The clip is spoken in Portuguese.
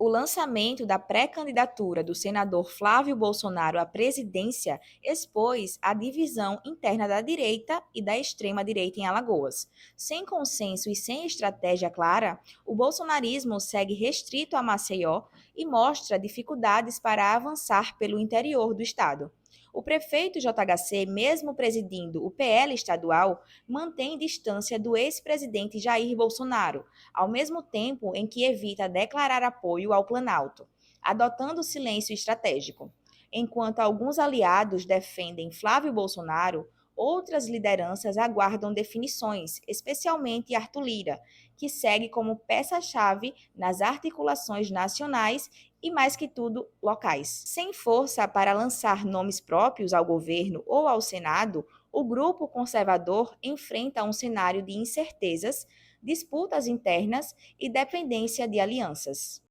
O lançamento da pré-candidatura do senador Flávio Bolsonaro à presidência expôs a divisão interna da direita e da extrema-direita em Alagoas. Sem consenso e sem estratégia clara, o bolsonarismo segue restrito a Maceió e mostra dificuldades para avançar pelo interior do estado. O prefeito JHC, mesmo presidindo o PL estadual, mantém distância do ex-presidente Jair Bolsonaro, ao mesmo tempo em que evita declarar apoio ao Planalto, adotando silêncio estratégico. Enquanto alguns aliados defendem Flávio Bolsonaro, outras lideranças aguardam definições, especialmente Arthur Lira, que segue como peça-chave nas articulações nacionais e, mais que tudo, locais. Sem força para lançar nomes próprios ao governo ou ao Senado, o grupo conservador enfrenta um cenário de incertezas, disputas internas e dependência de alianças.